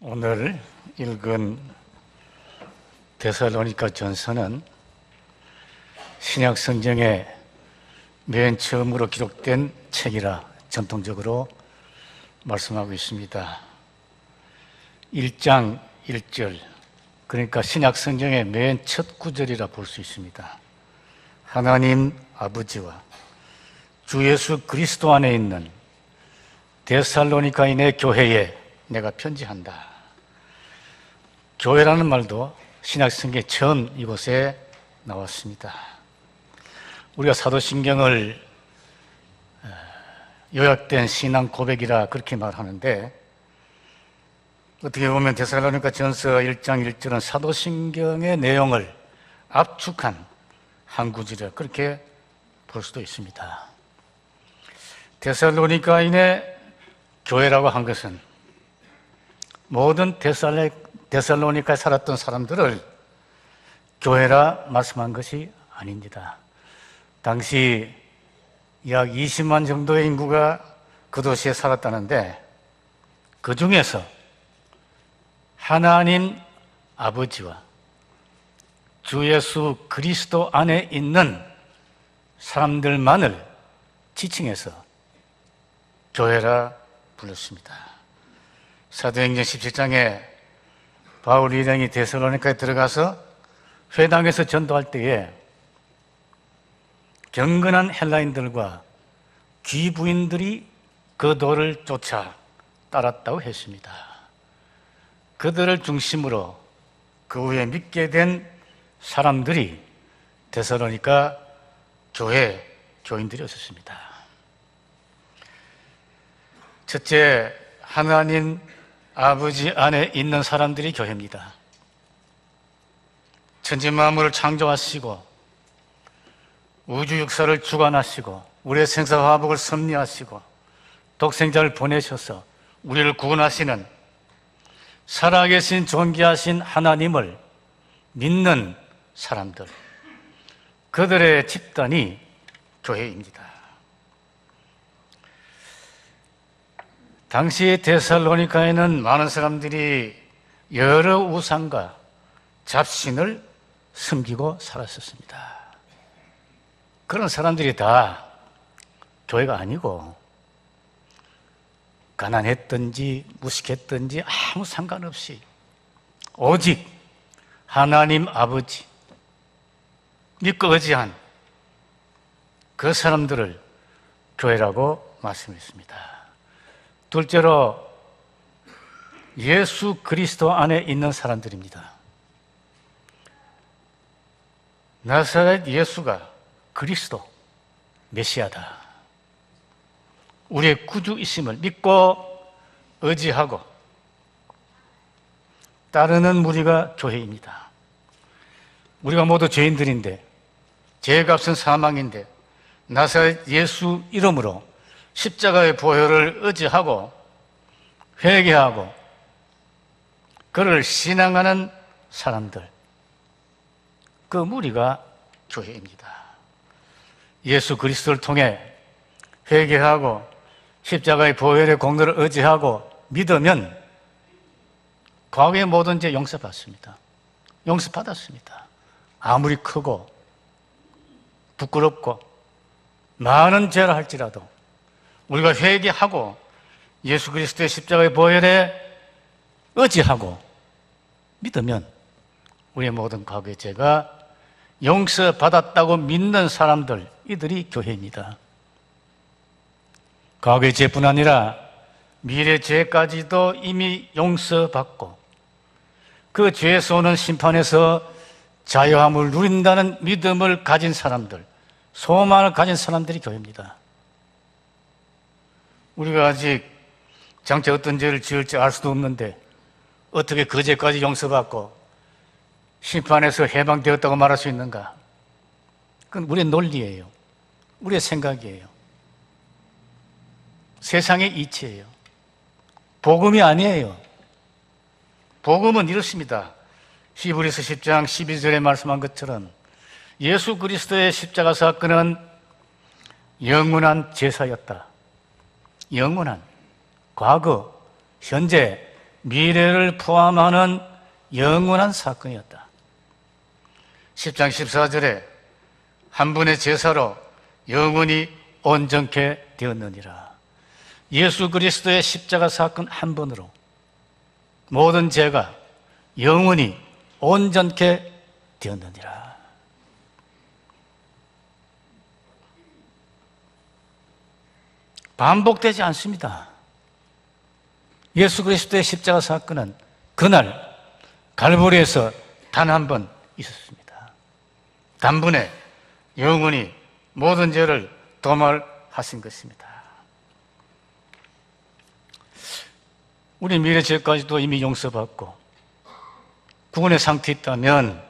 오늘 읽은 데살로니가 전서는 신약 성경에 맨 처음으로 기록된 책이라 전통적으로 말씀하고 있습니다. 1장 1절, 그러니까 신약 성경의 맨 첫 구절이라 볼 수 있습니다. 하나님 아버지와 주 예수 그리스도 안에 있는 데살로니가인의 교회에 내가 편지한다. 교회라는 말도 신약 성경에 처음 이곳에 나왔습니다. 우리가 사도신경을 요약된 신앙 고백이라 그렇게 말하는데, 어떻게 보면 데살로니가 전서 1장 1절은 사도신경의 내용을 압축한 한 구절이라 그렇게 볼 수도 있습니다. 데살로니가인의 교회라고 한 것은 모든 데살로니카에 살았던 사람들을 교회라 말씀한 것이 아닙니다. 당시 약 20만 정도의 인구가 그 도시에 살았다는데, 그 중에서 하나님 아버지와 주 예수 그리스도 안에 있는 사람들만을 지칭해서 교회라 불렀습니다. 사도행전 17장에 바울 일행이 데살로니가에 들어가서 회당에서 전도할 때에 경건한 헬라인들과 귀부인들이 그 도를 쫓아 따랐다고 했습니다. 그들을 중심으로 그 후에 믿게 된 사람들이 데살로니가 교인들이었습니다. 첫째, 하나님 아버지 안에 있는 사람들이 교회입니다. 천지 만물을 창조하시고 우주 역사를 주관하시고 우리의 생사화복을 섭리하시고 독생자를 보내셔서 우리를 구원하시는 살아계신 존귀하신 하나님을 믿는 사람들, 그들의 집단이 교회입니다. 당시 데살로니가에는 많은 사람들이 여러 우상과 잡신을 섬기고 살았었습니다. 그런 사람들이 다 교회가 아니고, 가난했든지 무식했든지 아무 상관없이 오직 하나님 아버지 믿고 의지한 그 사람들을 교회라고 말씀했습니다. 둘째로, 예수 그리스도 안에 있는 사람들입니다. 나사렛 예수가 그리스도, 메시아다, 우리의 구주이심을 믿고 의지하고 따르는 무리가 교회입니다. 우리가 모두 죄인들인데, 죄의 값은 사망인데 나사렛 예수 이름으로 십자가의 보혈을 의지하고 회개하고 그를 신앙하는 사람들, 그 무리가 교회입니다. 예수 그리스도를 통해 회개하고 십자가의 보혈의 공로를 의지하고 믿으면 과거의 모든 죄 용서받습니다. 용서받았습니다. 아무리 크고 부끄럽고 많은 죄를 할지라도 우리가 회개하고 예수 그리스도의 십자가의 보혈에 의지하고 믿으면 우리의 모든 과거의 죄가 용서받았다고 믿는 사람들, 이들이 교회입니다. 과거의 죄뿐 아니라 미래 죄까지도 이미 용서받고 그 죄에서 오는 심판에서 자유함을 누린다는 믿음을 가진 사람들, 소망을 가진 사람들이 교회입니다. 우리가 아직 장차 어떤 죄를 지을지 알 수도 없는데 어떻게 그 죄까지 용서받고 심판에서 해방되었다고 말할 수 있는가? 그건 우리의 논리예요. 우리의 생각이에요. 세상의 이치예요. 복음이 아니에요. 복음은 이렇습니다. 히브리서 10장 12절에 말씀한 것처럼 예수 그리스도의 십자가 사건은 영원한 제사였다. 영원한, 과거, 현재, 미래를 포함하는 영원한 사건이었다. 10장 14절에 한 분의 제사로 영원히 온전케 되었느니라. 예수 그리스도의 십자가 사건 한 번으로 모든 죄가 영원히 온전케 되었느니라. 반복되지 않습니다. 예수 그리스도의 십자가 사건은 그날 갈보리에서 단 한 번 있었습니다. 단번에 영원히 모든 죄를 도말하신 것입니다. 우리 미래 죄까지도 이미 용서받고 구원의 상태에 있다면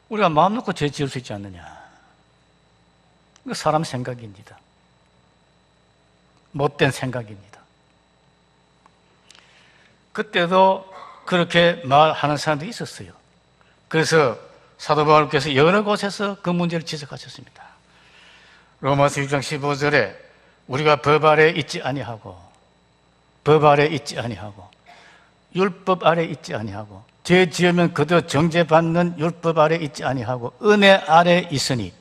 우리가 마음 놓고 죄 지을 수 있지 않느냐. 이거 사람 생각입니다. 못된 생각입니다. 그때도 그렇게 말하는 사람들이 있었어요. 그래서 사도 바울께서 여러 곳에서 그 문제를 지적하셨습니다. 로마서 6장 15절에 우리가 법 아래 있지 아니하고 율법 아래 있지 아니하고 죄 지으면 그대로 정죄받는 율법 아래 있지 아니하고 은혜 아래 있으니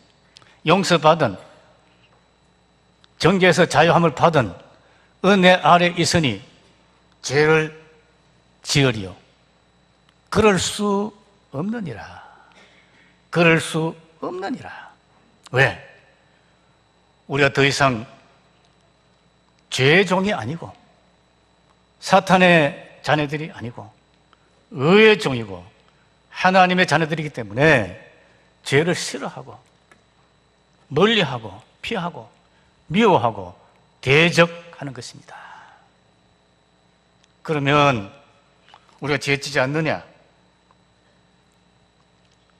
용서받은 정죄에서 자유함을 받은 은혜 아래 있으니 죄를 지으리요. 그럴 수 없느니라. 그럴 수 없느니라. 왜? 우리가 더 이상 죄의 종이 아니고 사탄의 자녀들이 아니고 의의 종이고 하나님의 자녀들이기 때문에 죄를 싫어하고 멀리하고 피하고 미워하고 대적하는 것입니다. 그러면 우리가 죄 지지 않느냐?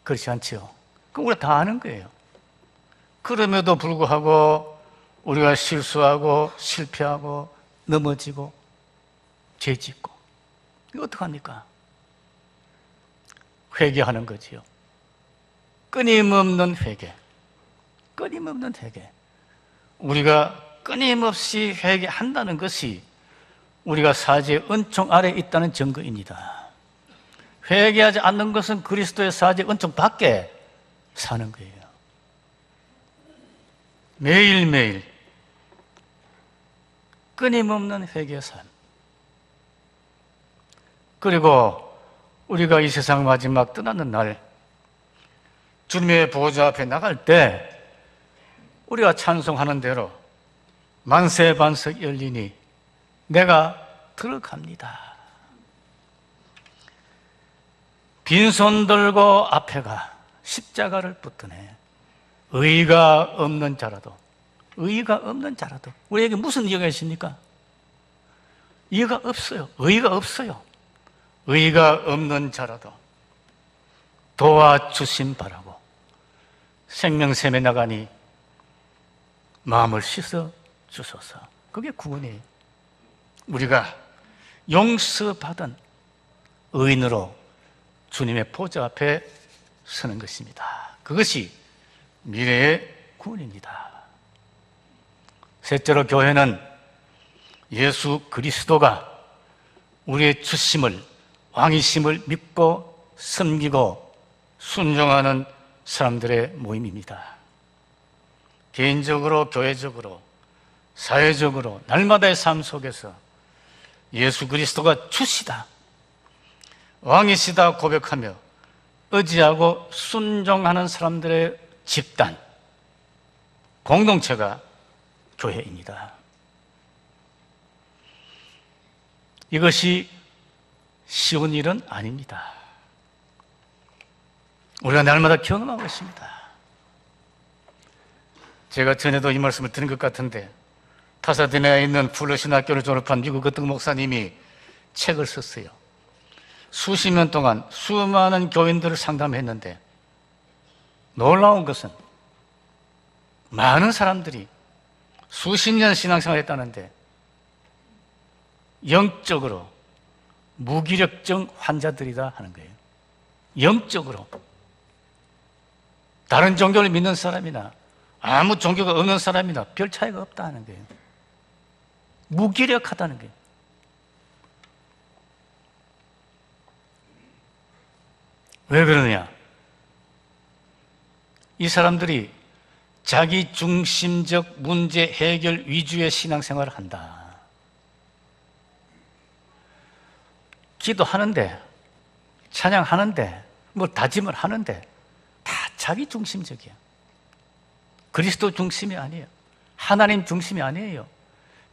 그렇지 않지요. 그럼 우리가 다 아는 거예요. 그럼에도 불구하고 우리가 실수하고 실패하고 넘어지고 죄 짓고 이거 어떡합니까? 회개하는 거지요. 끊임없는 회개. 끊임없는 회개. 우리가 끊임없이 회개한다는 것이 우리가 사죄의 은총 아래 있다는 증거입니다. 회개하지 않는 것은 그리스도의 사죄의 은총 밖에 사는 거예요. 매일매일 끊임없는 회개의 삶. 그리고 우리가 이 세상 마지막 떠나는 날 주님의 보좌 앞에 나갈 때 우리가 찬송하는 대로 만세 반석 열리니 내가 들어갑니다. 빈손 들고 앞에 가 십자가를 붙드네. 의가 없는 자라도 우리에게 무슨 이유가 있습니까? 이유가 없어요. 의가 없어요. 의가 없는 자라도 도와주심 바라고 생명샘에 나가니 마음을 씻어 주소서. 그게 구원이에요. 우리가 용서받은 의인으로 주님의 보좌 앞에 서는 것입니다. 그것이 미래의 구원입니다. 셋째로 교회는 예수 그리스도가 우리의 주심을 왕이심을 믿고 섬기고 순종하는 사람들의 모임입니다. 개인적으로, 교회적으로, 사회적으로 날마다의 삶 속에서 예수 그리스도가 주시다, 왕이시다 고백하며 의지하고 순종하는 사람들의 집단, 공동체가 교회입니다. 이것이 쉬운 일은 아닙니다. 우리가 날마다 경험하고 있습니다. 제가 전에도 이 말씀을 드린 것 같은데 파사디나에 있는 풀러 신학교를 졸업한 미국 어떤 목사님이 책을 썼어요. 수십 년 동안 수많은 교인들을 상담했는데 놀라운 것은 많은 사람들이 수십 년 신앙생활을 했다는데 영적으로 무기력증 환자들이다 하는 거예요. 영적으로. 다른 종교를 믿는 사람이나 아무 종교가 없는 사람이나 별 차이가 없다 하는 거예요. 무기력하다는 거예요. 왜 그러느냐? 이 사람들이 자기 중심적 문제 해결 위주의 신앙생활을 한다. 기도하는데, 찬양하는데, 뭐 다짐을 하는데 다 자기 중심적이야. 그리스도 중심이 아니에요. 하나님 중심이 아니에요.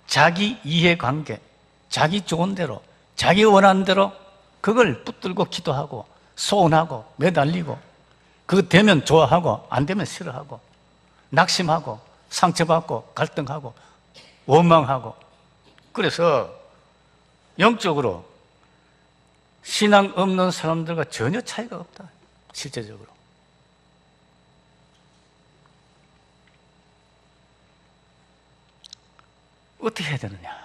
자기 이해관계, 자기 좋은 대로, 자기 원하는 대로 그걸 붙들고 기도하고 소원하고 매달리고, 그거 되면 좋아하고 안 되면 싫어하고, 낙심하고 상처받고 갈등하고 원망하고. 그래서 영적으로 신앙 없는 사람들과 전혀 차이가 없다, 실제적으로. 어떻게 해야 되느냐?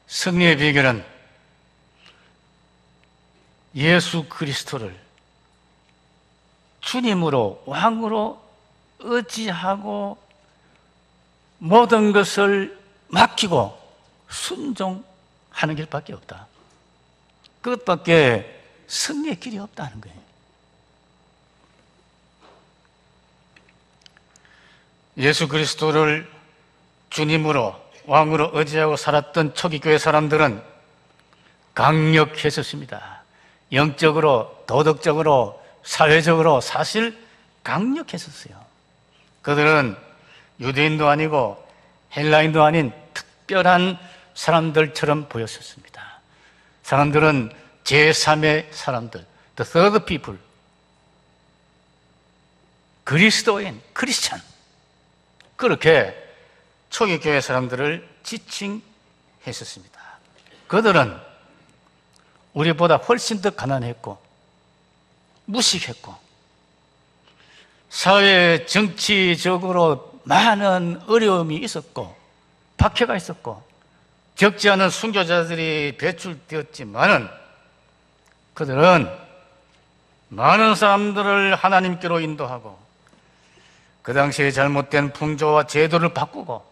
승리의 비결은 예수 그리스도를 주님으로, 왕으로 의지하고 모든 것을 맡기고 순종하는 길밖에 없다. 그것밖에 승리의 길이 없다는 거예요. 예수 그리스도를 주님으로, 왕으로 의지하고 살았던 초기 교회 사람들은 강력했었습니다. 영적으로, 도덕적으로, 사회적으로 사실 강력했었어요. 그들은 유대인도 아니고 헬라인도 아닌 특별한 사람들처럼 보였었습니다. 사람들은 제3의 사람들, the third people, 그리스도인, 크리스찬, 그렇게 초기 교회 사람들을 지칭했었습니다. 그들은 우리보다 훨씬 더 가난했고 무식했고 사회 정치적으로 많은 어려움이 있었고 박해가 있었고 적지 않은 순교자들이 배출되었지만은 그들은 많은 사람들을 하나님께로 인도하고 그 당시에 잘못된 풍조와 제도를 바꾸고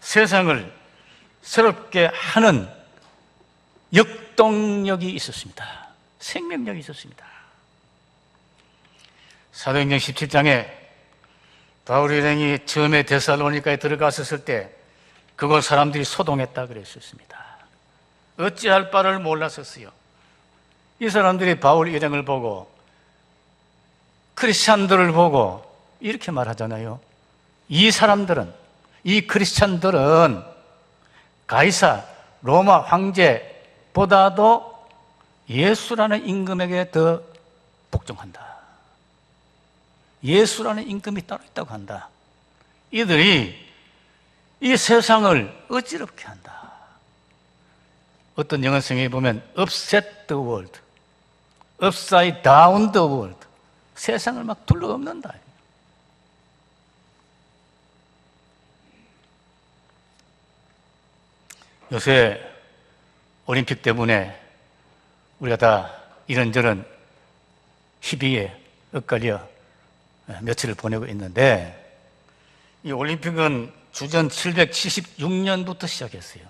세상을 새롭게 하는 역동력이 있었습니다. 생명력이 있었습니다. 사도행전 17장에 바울 일행이 처음에 데살로니가에 들어갔었을 때 그곳 사람들이 소동했다 그랬었습니다. 어찌할 바를 몰랐었어요. 이 사람들이 바울 일행을 보고 크리스찬들을 보고 이렇게 말하잖아요. 이 사람들은, 이 크리스찬들은 가이사 로마 황제보다도 예수라는 임금에게 더 복종한다. 예수라는 임금이 따로 있다고 한다. 이들이 이 세상을 어지럽게 한다. 어떤 영어성에 보면 upset the world, upside down the world, 세상을 막 둘러엎는다. 요새 올림픽 때문에 우리가 다 이런저런 희비에 엇갈려 며칠을 보내고 있는데, 이 올림픽은 주전 776년부터 시작했어요.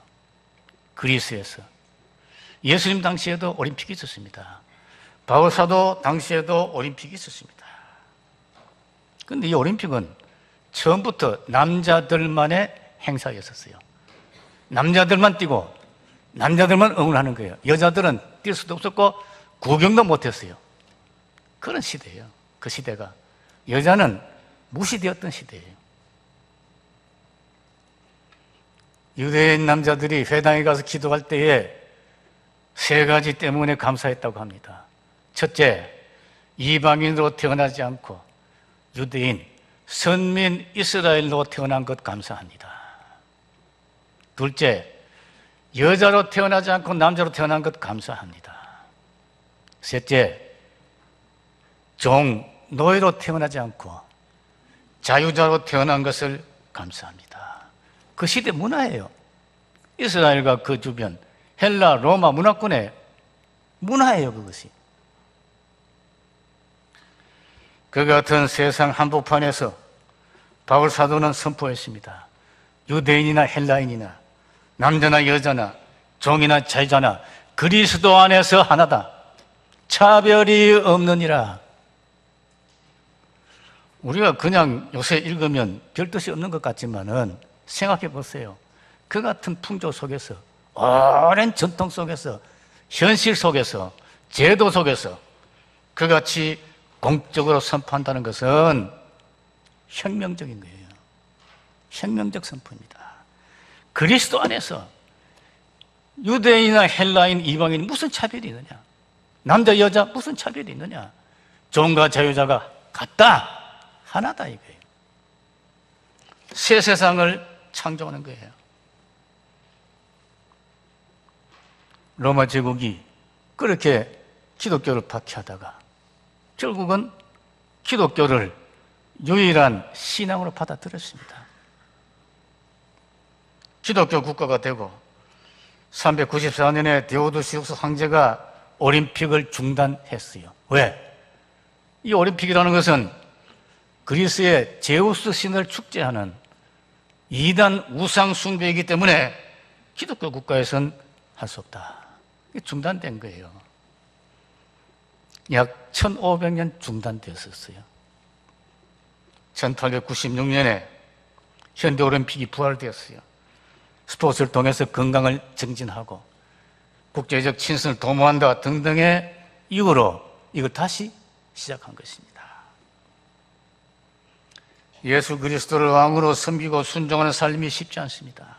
그리스에서. 예수님 당시에도 올림픽이 있었습니다. 바울 사도 당시에도 올림픽이 있었습니다. 그런데 이 올림픽은 처음부터 남자들만의 행사였었어요. 남자들만 뛰고 남자들만 응원하는 거예요. 여자들은 뛸 수도 없었고 구경도 못했어요. 그런 시대예요. 그 시대가 여자는 무시되었던 시대예요. 유대인 남자들이 회당에 가서 기도할 때에 세 가지 때문에 감사했다고 합니다. 첫째, 이방인으로 태어나지 않고 유대인, 선민 이스라엘로 태어난 것 감사합니다. 둘째, 여자로 태어나지 않고 남자로 태어난 것 감사합니다. 셋째, 노예로 태어나지 않고 자유자로 태어난 것을 감사합니다. 그 시대 문화예요. 이스라엘과 그 주변 헬라, 로마 문화권의 문화예요, 그것이. 그 같은 세상 한복판에서 바울 사도는 선포했습니다. 유대인이나 헬라인이나 남자나 여자나 종이나 자유자나 그리스도 안에서 하나다. 차별이 없느니라. 우리가 그냥 요새 읽으면 별 뜻이 없는 것 같지만은 생각해 보세요. 그 같은 풍조 속에서, 오랜 전통 속에서, 현실 속에서, 제도 속에서 그같이 공적으로 선포한다는 것은 혁명적인 거예요. 혁명적 선포입니다. 그리스도 안에서 유대인이나 헬라인, 이방인 무슨 차별이 있느냐? 남자, 여자 무슨 차별이 있느냐? 종과 자유자가 같다, 하나다 이거예요. 새 세상을 창조하는 거예요. 로마 제국이 그렇게 기독교를 박해하다가 결국은 기독교를 유일한 신앙으로 받아들였습니다. 기독교 국가가 되고 394년에 디오도시우스 황제가 올림픽을 중단했어요. 왜? 이 올림픽이라는 것은 그리스의 제우스 신을 축제하는 이단 우상 숭배이기 때문에 기독교 국가에서는 할 수 없다. 이게 중단된 거예요. 약 1500년 중단되었었어요. 1896년에 현대올림픽이 부활되었어요. 스포츠를 통해서 건강을 증진하고 국제적 친선을 도모한다 등등의 이유로 이걸 다시 시작한 것입니다. 예수 그리스도를 왕으로 섬기고 순종하는 삶이 쉽지 않습니다.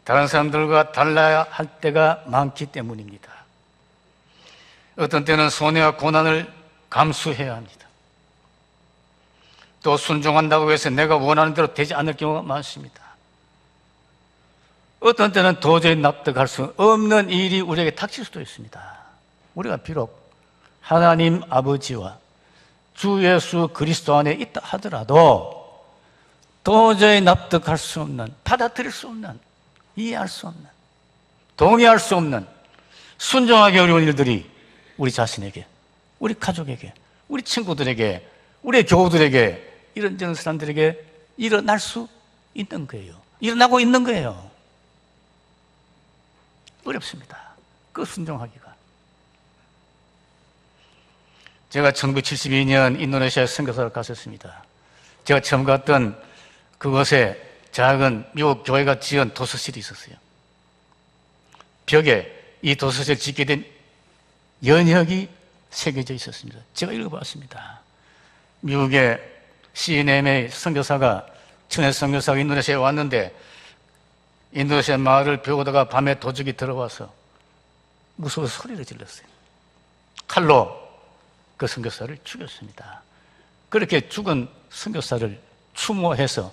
다른 사람들과 달라야 할 때가 많기 때문입니다. 어떤 때는 손해와 고난을 감수해야 합니다. 또 순종한다고 해서 내가 원하는 대로 되지 않을 경우가 많습니다. 어떤 때는 도저히 납득할 수 없는 일이 우리에게 닥칠 수도 있습니다. 우리가 비록 하나님 아버지와 주 예수 그리스도 안에 있다 하더라도 도저히 납득할 수 없는, 받아들일 수 없는, 이해할 수 없는, 동의할 수 없는, 순종하기 어려운 일들이 우리 자신에게, 우리 가족에게, 우리 친구들에게, 우리 교우들에게, 이런저런 사람들에게 일어날 수 있는 거예요. 일어나고 있는 거예요. 어렵습니다. 그 순종하기가. 제가 1972년 인도네시아에 선교사를 갔었습니다. 제가 처음 갔던 그곳에 작은 미국 교회가 지은 도서실이 있었어요. 벽에 이 도서실 짓게 된 연혁이 새겨져 있었습니다. 제가 읽어봤습니다. 미국의 CNM의 선교사가, 천혜 선교사가 인도네시아에 왔는데 인도네시아 마을을 배우다가 밤에 도적이 들어와서 무서워서 소리를 질렀어요. 칼로 그 선교사를 죽였습니다. 그렇게 죽은 선교사를 추모해서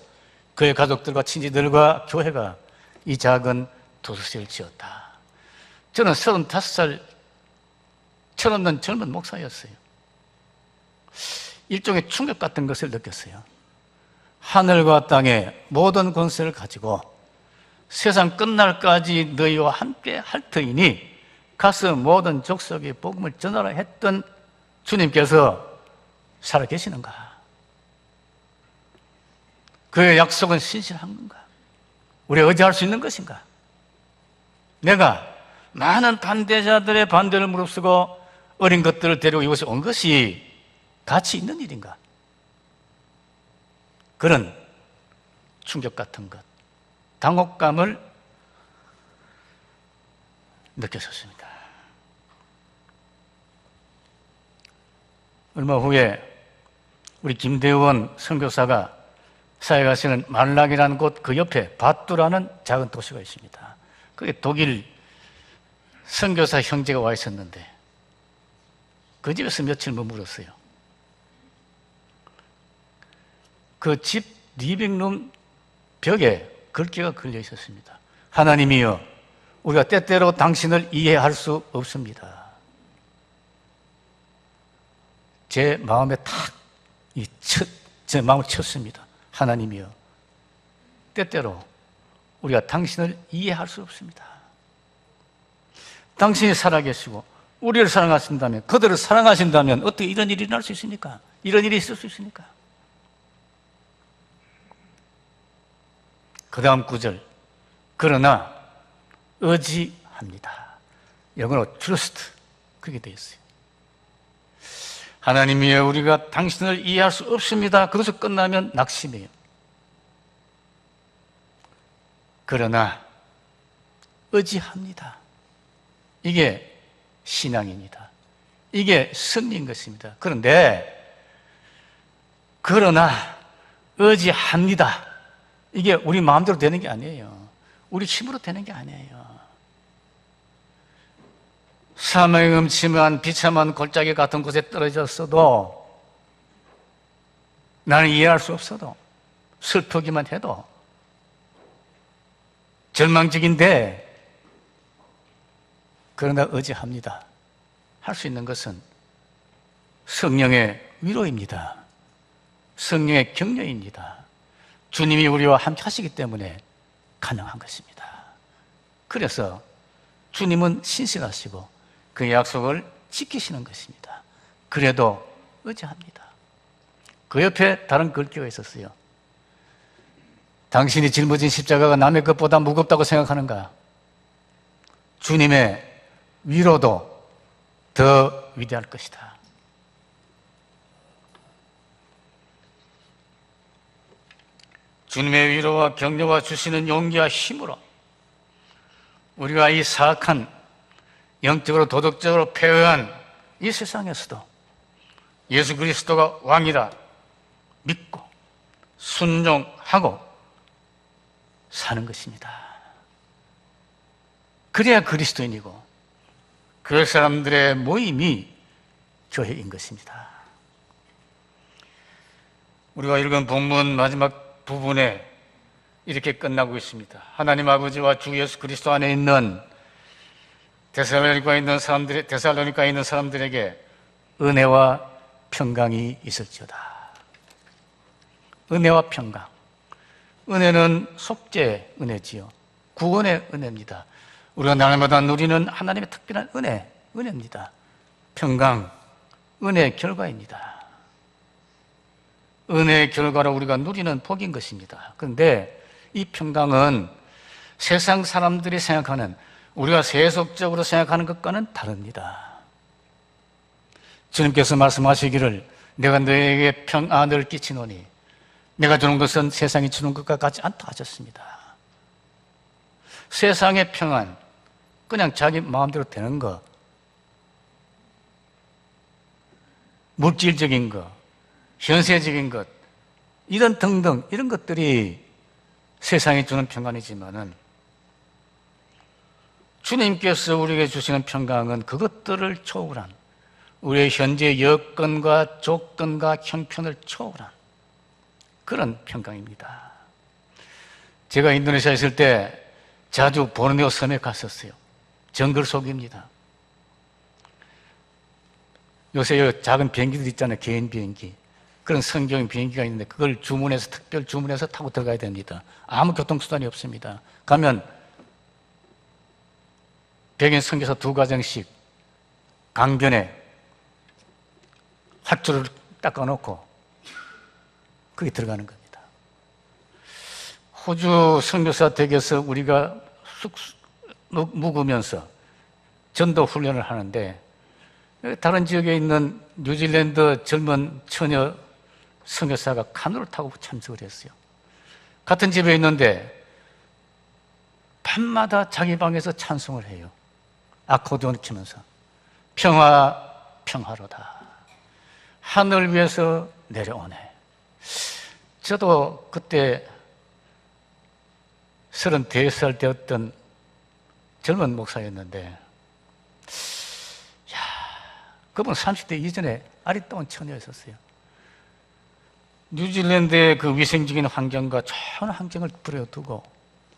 그의 가족들과 친지들과 교회가 이 작은 도서실을 지었다. 저는 35살 철없는 젊은 목사였어요. 일종의 충격 같은 것을 느꼈어요. 하늘과 땅의 모든 권세를 가지고 세상 끝날까지 너희와 함께 할 터이니 가서 모든 족속의 복음을 전하라 했던 주님께서 살아계시는가? 그의 약속은 신실한 건가? 우리가 의지할 수 있는 것인가? 내가 많은 반대자들의 반대를 무릅쓰고 어린 것들을 데리고 이곳에 온 것이 가치 있는 일인가? 그런 충격 같은 것, 당혹감을 느꼈었습니다. 얼마 후에 우리 김대원 선교사가 사역하시는 말락이라는 곳 그 옆에 바뚜라는 작은 도시가 있습니다. 거기 독일 선교사 형제가 와 있었는데 그 집에서 며칠 머물었어요. 그 집 리빙룸 벽에 글귀가 걸려 있었습니다. 하나님이여, 우리가 때때로 당신을 이해할 수 없습니다. 제 마음에 제 마음을 쳤습니다. 하나님이여, 때때로 우리가 당신을 이해할 수 없습니다. 당신이 살아계시고 우리를 사랑하신다면, 그들을 사랑하신다면 어떻게 이런 일이 일어날 수 있습니까? 이런 일이 있을 수 있습니까? 그 다음 구절, 그러나 의지합니다. 영어로 trust, 그게 되어 있어요. 하나님이여 우리가 당신을 이해할 수 없습니다. 그것을 끝나면 낙심이에요. 그러나 의지합니다. 이게 신앙입니다. 이게 승리인 것입니다. 그러나 의지합니다. 이게 우리 마음대로 되는 게 아니에요. 우리 힘으로 되는 게 아니에요. 사망의 음침한 비참한 골짜기 같은 곳에 떨어졌어도, 나는 이해할 수 없어도, 슬프기만 해도, 절망적인데, 그러나 의지합니다. 할 수 있는 것은 성령의 위로입니다. 성령의 격려입니다. 주님이 우리와 함께 하시기 때문에 가능한 것입니다. 그래서 주님은 신실하시고 그 약속을 지키시는 것입니다. 그래도 의지합니다. 그 옆에 다른 글귀가 있었어요. 당신이 짊어진 십자가가 남의 것보다 무겁다고 생각하는가? 주님의 위로도 더 위대할 것이다. 주님의 위로와 격려와 주시는 용기와 힘으로 우리가 이 사악한 영적으로 도덕적으로 패배한 이 세상에서도 예수 그리스도가 왕이라 믿고 순종하고 사는 것입니다. 그래야 그리스도인이고 그 사람들의 모임이 교회인 것입니다. 우리가 읽은 본문 마지막 부분에 이렇게 끝나고 있습니다. 하나님 아버지와 주 예수 그리스도 안에 있는 데살로니가에 있는 사람들에게 은혜와 평강이 있을지어다. 은혜와 평강. 은혜는 속죄의 은혜지요. 구원의 은혜입니다. 우리가 날마다 누리는 하나님의 특별한 은혜입니다. 평강, 은혜의 결과입니다. 은혜의 결과로 우리가 누리는 복인 것입니다. 그런데 이 평강은 세상 사람들이 생각하는, 우리가 세속적으로 생각하는 것과는 다릅니다. 주님께서 말씀하시기를 내가 너에게 평안을 끼치노니 내가 주는 것은 세상이 주는 것과 같지 않다 하셨습니다. 세상의 평안, 그냥 자기 마음대로 되는 것, 물질적인 것, 현세적인 것, 이런 등등 이런 것들이 세상이 주는 평안이지만은 주님께서 우리에게 주시는 평강은 그것들을 초월한, 우리의 현재 여건과 조건과 형편을 초월한 그런 평강입니다. 제가 인도네시아에 있을 때 자주 보르네오 섬에 갔었어요. 정글 속입니다. 요새 작은 비행기들 있잖아요. 개인 비행기. 그런 성경 비행기가 있는데 그걸 특별 주문해서 타고 들어가야 됩니다. 아무 교통수단이 없습니다. 가면 백인 선교사 2가정씩 강변에 밧줄을 닦아놓고 거기 들어가는 겁니다. 호주 선교사 댁에서 우리가 묵으면서 전도 훈련을 하는데 다른 지역에 있는 뉴질랜드 젊은 처녀 선교사가 카누를 타고 참석을 했어요. 같은 집에 있는데 밤마다 자기 방에서 찬송을 해요. 아코디온 치면서 평화로다. 하늘 위에서 내려오네. 저도 그때 34살 되었던 젊은 목사였는데, 그분 30대 이전에 아리따운 처녀였었어요. 뉴질랜드의 그 위생적인 환경과 좋은 환경을 부려두고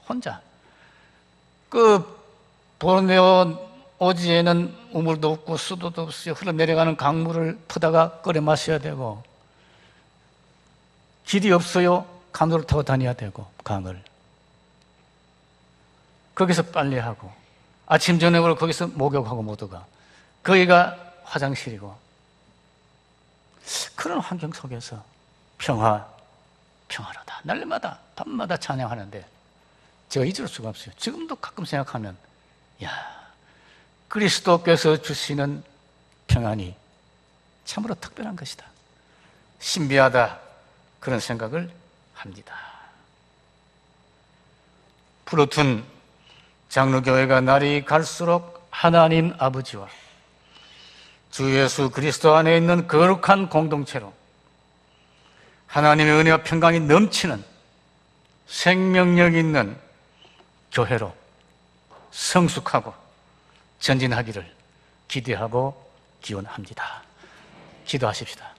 혼자 그 보르네오 오지에는 우물도 없고 수도도 없어요. 흘러내려가는 강물을 퍼다가 끓여 마셔야 되고, 길이 없어요. 강도를 타고 다녀야 되고, 강을 거기서 빨래하고 아침 저녁으로 거기서 목욕하고 모두가 거기가 화장실이고, 그런 환경 속에서 평화로다. 날마다 밤마다 찬양하는데 제가 잊을 수가 없어요. 지금도 가끔 생각하면 그리스도께서 주시는 평안이 참으로 특별한 것이다. 신비하다. 그런 생각을 합니다. 푸르툰 장로교회가 날이 갈수록 하나님 아버지와 주 예수 그리스도 안에 있는 거룩한 공동체로 하나님의 은혜와 평강이 넘치는 생명력 있는 교회로 성숙하고 전진하기를 기대하고 기원합니다. 기도하십시다.